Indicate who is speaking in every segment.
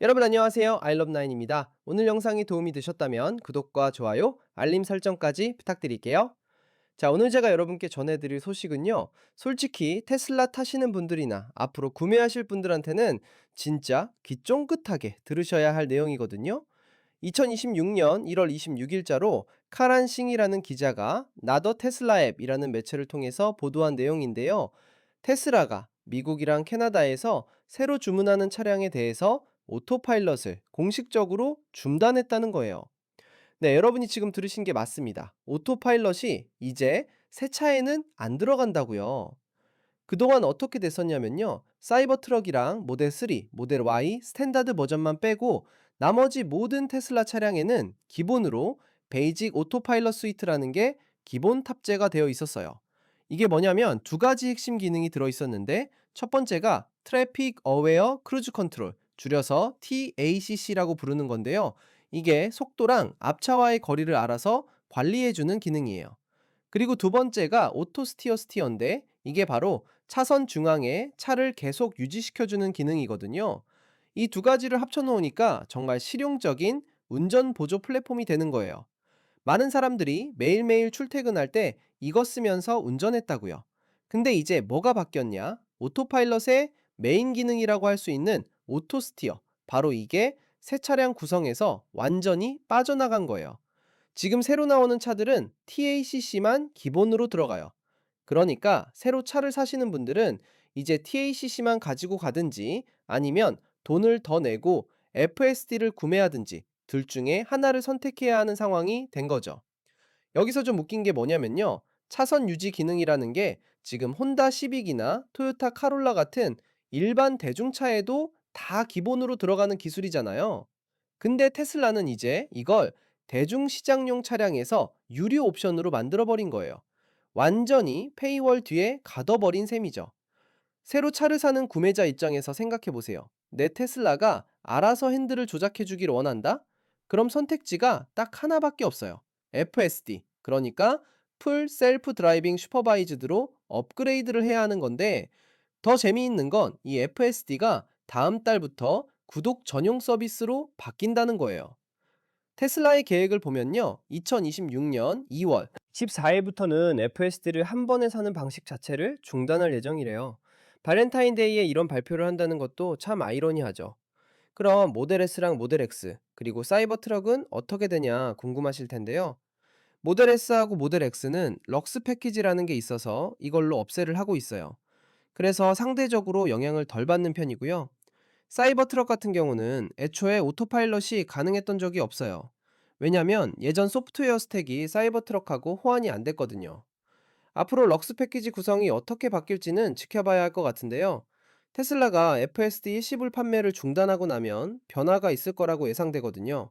Speaker 1: 여러분 안녕하세요. 아이럽나인입니다. 오늘 영상이 도움이 되셨다면 구독과 좋아요, 알림 설정까지 부탁드릴게요. 자, 오늘 제가 여러분께 전해드릴 소식은요. 솔직히 테슬라 타시는 분들이나 앞으로 구매하실 분들한테는 진짜 귀 쫑긋하게 들으셔야 할 내용이거든요. 2026년 1월 26일자로 카란 싱이라는 기자가 나더 테슬라 앱이라는 매체를 통해서 보도한 내용인데요. 테슬라가 미국이랑 캐나다에서 새로 주문하는 차량에 대해서 오토파일럿을 공식적으로 중단했다는 거예요. 네, 여러분이 지금 들으신 게 맞습니다. 오토파일럿이 이제 새 차에는 안 들어간다고요. 그동안 어떻게 됐었냐면요. 사이버 트럭이랑 모델 3, 모델 Y, 스탠다드 버전만 빼고 나머지 모든 테슬라 차량에는 기본으로 베이직 오토파일럿 스위트라는 게 기본 탑재가 되어 있었어요. 이게 뭐냐면 두 가지 핵심 기능이 들어 있었는데 첫 번째가 트래픽 어웨어 크루즈 컨트롤, 줄여서 TACC라고 부르는 건데요. 이게 속도랑 앞차와의 거리를 알아서 관리해 주는 기능이에요. 그리고 두 번째가 오토 스티어 스티어인데 이게 바로 차선 중앙에 차를 계속 유지시켜주는 기능이거든요. 이 두 가지를 합쳐놓으니까 정말 실용적인 운전 보조 플랫폼이 되는 거예요. 많은 사람들이 매일매일 출퇴근할 때 이거 쓰면서 운전했다고요. 근데 이제 뭐가 바뀌었냐? 오토파일럿의 메인 기능이라고 할 수 있는 오토 스티어. 바로 이게 새 차량 구성에서 완전히 빠져나간 거예요. 지금 새로 나오는 차들은 TACC만 기본으로 들어가요. 그러니까 새로 차를 사시는 분들은 이제 TACC만 가지고 가든지 아니면 돈을 더 내고 FSD를 구매하든지 둘 중에 하나를 선택해야 하는 상황이 된 거죠. 여기서 좀 웃긴 게 뭐냐면요. 차선 유지 기능이라는 게 지금 혼다 시빅이나 토요타 카롤라 같은 일반 대중차에도 다 기본으로 들어가는 기술이잖아요. 근데 테슬라는 이제 이걸 대중 시장용 차량에서 유료 옵션으로 만들어 버린 거예요. 완전히 페이월 뒤에 가둬버린 셈이죠. 새로 차를 사는 구매자 입장에서 생각해 보세요. 내 테슬라가 알아서 핸들을 조작해 주길 원한다? 그럼 선택지가 딱 하나밖에 없어요. FSD. 그러니까 풀 셀프 드라이빙 슈퍼바이즈드로 업그레이드를 해야 하는 건데 더 재미있는 건 이 FSD가 다음 달부터 구독 전용 서비스로 바뀐다는 거예요. 테슬라의 계획을 보면요. 2026년 2월 14일부터는 FSD를 한 번에 사는 방식 자체를 중단할 예정이래요. 발렌타인데이에 이런 발표를 한다는 것도 참 아이러니하죠. 그럼 모델 S랑 모델 X, 그리고 사이버 트럭은 어떻게 되냐 궁금하실 텐데요. 모델 S하고 모델 X는 럭스 패키지라는 게 있어서 이걸로 업세를 하고 있어요. 그래서 상대적으로 영향을 덜 받는 편이고요. 사이버 트럭 같은 경우는 애초에 오토파일럿이 가능했던 적이 없어요. 왜냐면 예전 소프트웨어 스택이 사이버 트럭하고 호환이 안 됐거든요. 앞으로 럭스 패키지 구성이 어떻게 바뀔지는 지켜봐야 할 것 같은데요. 테슬라가 FSD 10을 판매를 중단하고 나면 변화가 있을 거라고 예상되거든요.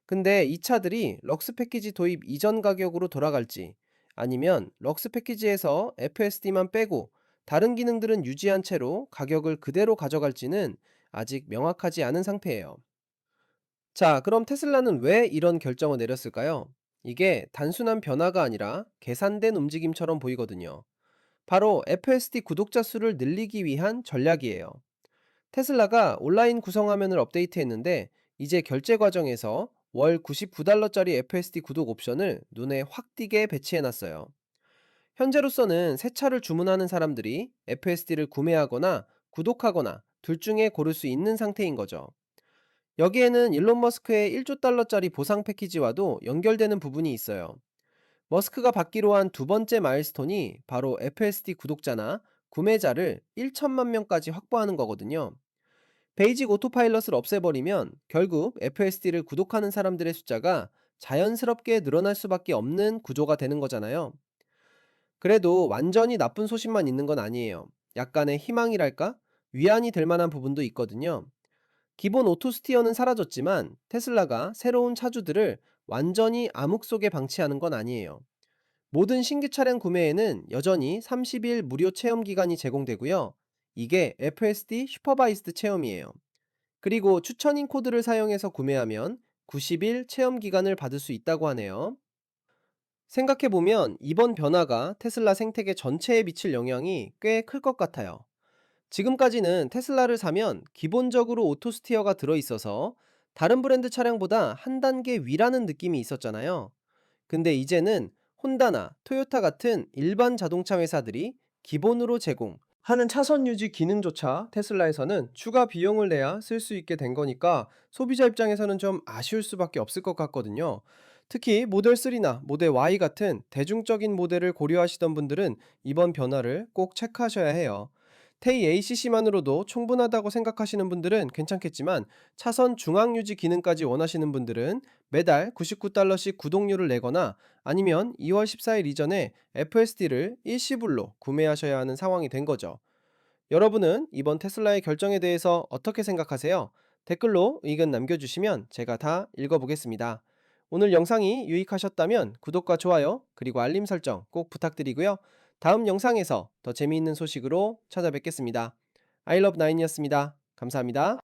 Speaker 1: 근데 이 차들이 럭스 패키지 도입 이전 가격으로 돌아갈지 아니면 럭스 패키지에서 FSD만 빼고 다른 기능들은 유지한 채로 가격을 그대로 가져갈지는 아직 명확하지 않은 상태예요. 자, 그럼 테슬라는 왜 이런 결정을 내렸을까요? 이게 단순한 변화가 아니라 계산된 움직임처럼 보이거든요. 바로 FSD 구독자 수를 늘리기 위한 전략이에요. 테슬라가 온라인 구성화면을 업데이트했는데 이제 결제 과정에서 월 $99짜리 FSD 구독 옵션을 눈에 확 띄게 배치해놨어요. 현재로서는 새 차를 주문하는 사람들이 FSD를 구매하거나 구독하거나 둘 중에 고를 수 있는 상태인 거죠. 여기에는 일론 머스크의 $1조 보상 패키지와도 연결되는 부분이 있어요. 머스크가 받기로 한 두 번째 마일스톤이 바로 FSD 구독자나 구매자를 1천만 명까지 확보하는 거거든요. 베이직 오토파일럿을 없애버리면 결국 FSD를 구독하는 사람들의 숫자가 자연스럽게 늘어날 수밖에 없는 구조가 되는 거잖아요. 그래도 완전히 나쁜 소식만 있는 건 아니에요. 약간의 희망이랄까? 위안이 될 만한 부분도 있거든요. 기본 오토스티어는 사라졌지만 테슬라가 새로운 차주들을 완전히 암흑 속에 방치하는 건 아니에요. 모든 신규 차량 구매에는 여전히 30일 무료 체험 기간이 제공되고요. 이게 FSD 슈퍼바이스드 체험이에요. 그리고 추천인 코드를 사용해서 구매하면 90일 체험 기간을 받을 수 있다고 하네요. 생각해보면 이번 변화가 테슬라 생태계 전체에 미칠 영향이 꽤 클 것 같아요. 지금까지는 테슬라를 사면 기본적으로 오토 스티어가 들어있어서 다른 브랜드 차량보다 한 단계 위라는 느낌이 있었잖아요. 근데 이제는 혼다나 토요타 같은 일반 자동차 회사들이 기본으로 제공하는 차선 유지 기능조차 테슬라에서는 추가 비용을 내야 쓸 수 있게 된 거니까 소비자 입장에서는 좀 아쉬울 수밖에 없을 것 같거든요. 특히 모델 3나 모델 Y 같은 대중적인 모델을 고려하시던 분들은 이번 변화를 꼭 체크하셔야 해요. 테이 ACC만으로도 충분하다고 생각하시는 분들은 괜찮겠지만, 차선 중앙 유지 기능까지 원하시는 분들은 매달 $99씩 구독료를 내거나 아니면 2월 14일 이전에 FSD를 일시불로 구매하셔야 하는 상황이 된 거죠. 여러분은 이번 테슬라의 결정에 대해서 어떻게 생각하세요? 댓글로 의견 남겨주시면 제가 다 읽어보겠습니다. 오늘 영상이 유익하셨다면 구독과 좋아요, 그리고 알림 설정 꼭 부탁드리고요. 다음 영상에서 더 재미있는 소식으로 찾아뵙겠습니다. 아이러브9이었습니다. 감사합니다.